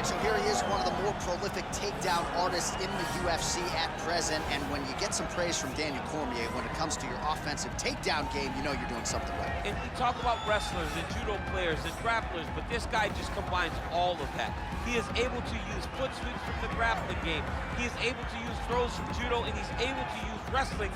right, so here he is, one of the more prolific takedown artists in the UFC at present. And when you get some praise from Daniel Cormier, when it comes to your offensive takedown game, you know you're doing something right. And we talk about wrestlers and judo players and grapplers, but this guy just combines all of that. He is able to use foot sweeps from the grappling game. He is able to use throws from judo, and he's able to use wrestling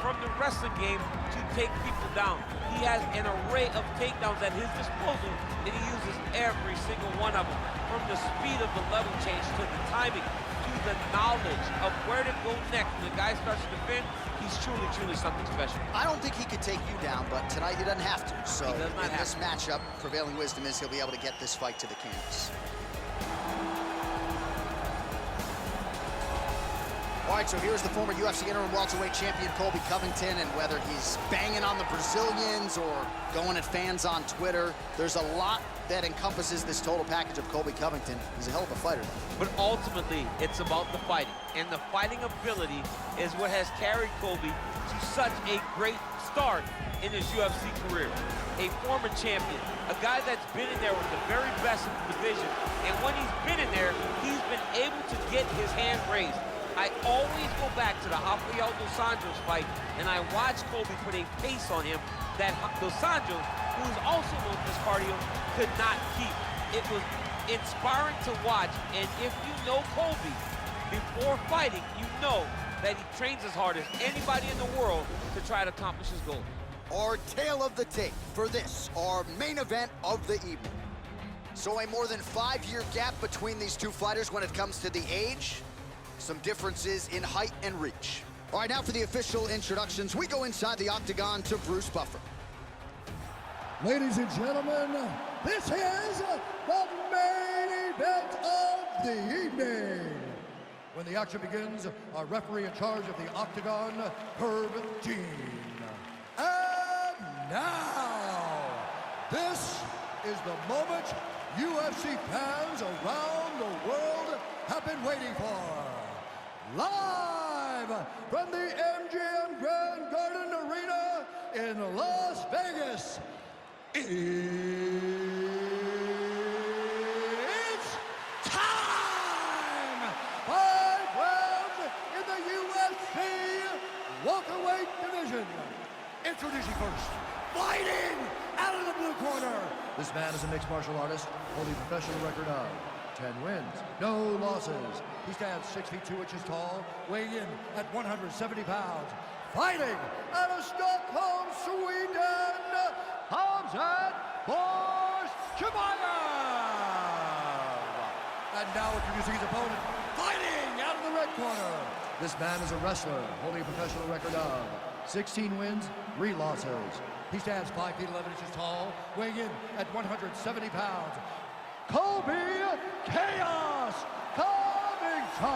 from the wrestling game to take people down. He has an array of takedowns at his disposal, and he uses every single one of them. From the speed of the level change to the timing to the knowledge of where to go next. When the guy starts to defend, he's truly something special. I don't think he could take you down, but tonight he doesn't have to. So in this matchup, prevailing wisdom is he'll be able to get this fight to the canvas. All right, so here's the former UFC interim welterweight champion Colby Covington, and whether he's banging on the Brazilians or going at fans on Twitter, there's a lot that encompasses this total package of Colby Covington. He's a hell of a fighter. But ultimately, it's about the fighting, and the fighting ability is what has carried Colby to such a great start in his UFC career. A former champion, a guy that's been in there with the very best in the division, and when he's been in there, he's been able to get his hand raised. I always go back to the Rafael Dos Anjos fight, and I watched Colby put a pace on him that Dos Anjos, who's also known as cardio, could not keep. It was inspiring to watch, and if you know Colby before fighting, you know that he trains as hard as anybody in the world to try to accomplish his goal. Our tale of the tape for this, our main event of the evening. So a more than 5-year gap between these two fighters when it comes to the age. Some differences in height and reach. All right, now for the official introductions, we go inside the octagon to Bruce Buffer. Ladies and gentlemen, this is the main event of the evening. When the action begins, our referee in charge of the octagon, Herb Dean. And now, this is the moment UFC fans around the world have been waiting for. Live from the MGM Grand Garden Arena in Las Vegas, it's time! 5 rounds in the UFC welterweight division. Introducing first, fighting out of the blue corner. This man is a mixed martial artist, holding a professional record of 10 wins, no losses. He stands 6 feet 2 inches tall, weighing in at 170 pounds. Fighting out of Stockholm, Sweden, Hamzat Chimaev. And now introducing his opponent, fighting out of the red corner. This man is a wrestler, holding a professional record of 16 wins, 3 losses. He stands 5 feet 11 inches tall, weighing in at 170 pounds. Colby Chaos Covington.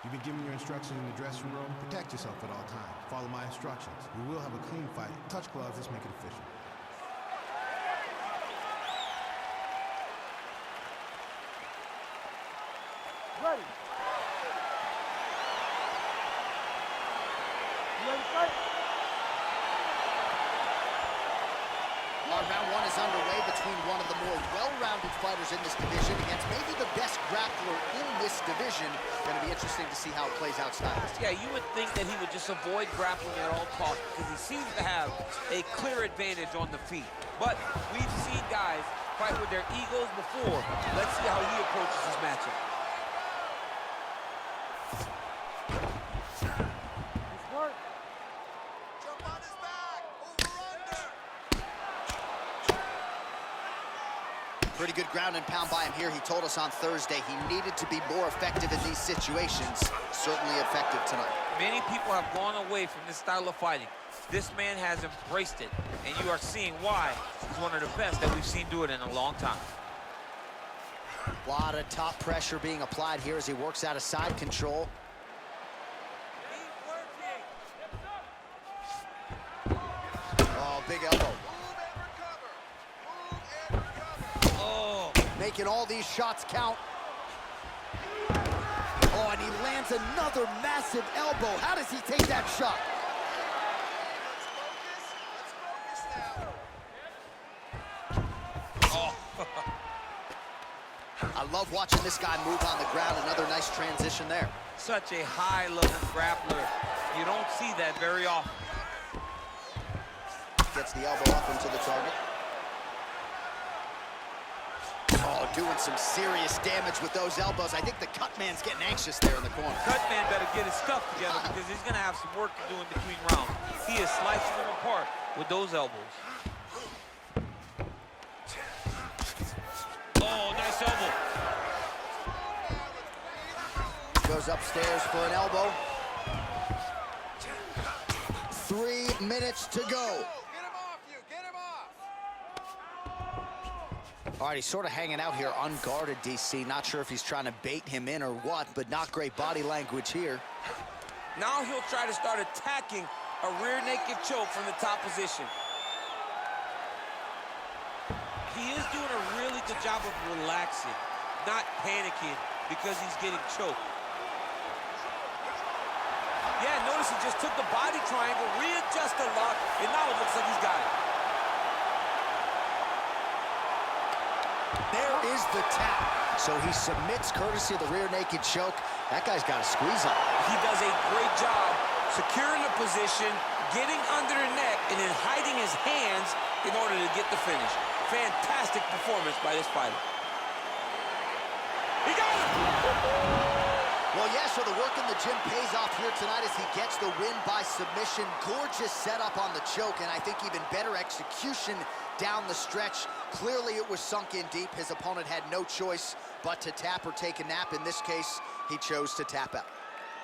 You've been given your instructions in the dressing room. Protect yourself at all times. Follow my instructions. We will have a clean fight. Touch gloves, let's make it official. Ready. Ready, fight. Round 1 is underway between one of the more well-rounded fighters in this division against maybe the best grappler in this division. Going to be interesting to see how it plays out stylistically. Yeah, you would think that he would just avoid grappling at all costs because he seems to have a clear advantage on the feet. But we've seen guys fight with their egos before. Let's see how he approaches this matchup. Pretty good ground and pound by him here. He told us on Thursday he needed to be more effective in these situations. Certainly effective tonight. Many people have gone away from this style of fighting. This man has embraced it, and you are seeing why he's one of the best that we've seen do it in a long time. A lot of top pressure being applied here as he works out of side control. Oh, big elbow. Making all these shots count. Oh, and he lands another massive elbow. How does he take that shot? I love watching this guy move on the ground. Another nice transition there. Such a high-level grappler. You don't see that very often. Gets the elbow up into the target. Oh, doing some serious damage with those elbows. I think the cut man's getting anxious there in the corner. Cut man better get his stuff together because he's going to have some work to do in between rounds. He is slicing them apart with those elbows. Oh, nice elbow. Goes upstairs for an elbow. 3 minutes to go. All right, he's sort of hanging out here unguarded, DC. Not sure if he's trying to bait him in or what, but not great body language here. Now he'll try to start attacking a rear naked choke from the top position. He is doing a really good job of relaxing, not panicking because he's getting choked. Yeah, notice he just took the body triangle, readjust the lock, and now it looks like he's got it. There is the tap. So he submits courtesy of the rear naked choke. That guy's got a squeeze on. He does a great job securing the position, getting under the neck, and then hiding his hands in order to get the finish. Fantastic performance by this fighter. He got it! Well, yeah, so the work in the gym pays off here tonight as he gets the win by submission. Gorgeous setup on the choke, and I think even better execution down the stretch. Clearly, it was sunk in deep. His opponent had no choice but to tap or take a nap. In this case, he chose to tap out.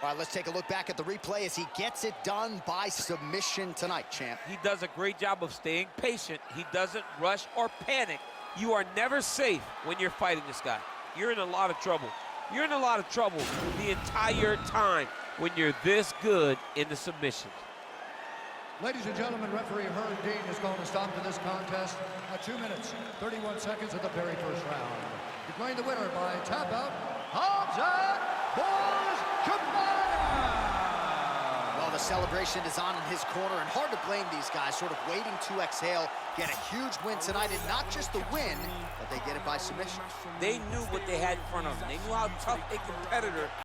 All right, let's take a look back at the replay as he gets it done by submission tonight, champ. He does a great job of staying patient. He doesn't rush or panic. You are never safe when you're fighting this guy. You're in a lot of trouble. You're in a lot of trouble the entire time when you're this good in the submissions. Ladies and gentlemen, referee Herb Dean has called a stop to this contest at 2 minutes, 31 seconds of the very first round. Declaring the winner by tap out, Hamza Well, the celebration is on in his corner, and hard to blame these guys, sort of waiting to exhale, get a huge win tonight, and not just the win, but they get it by submission. They knew what they had in front of them. They knew how tough a competitor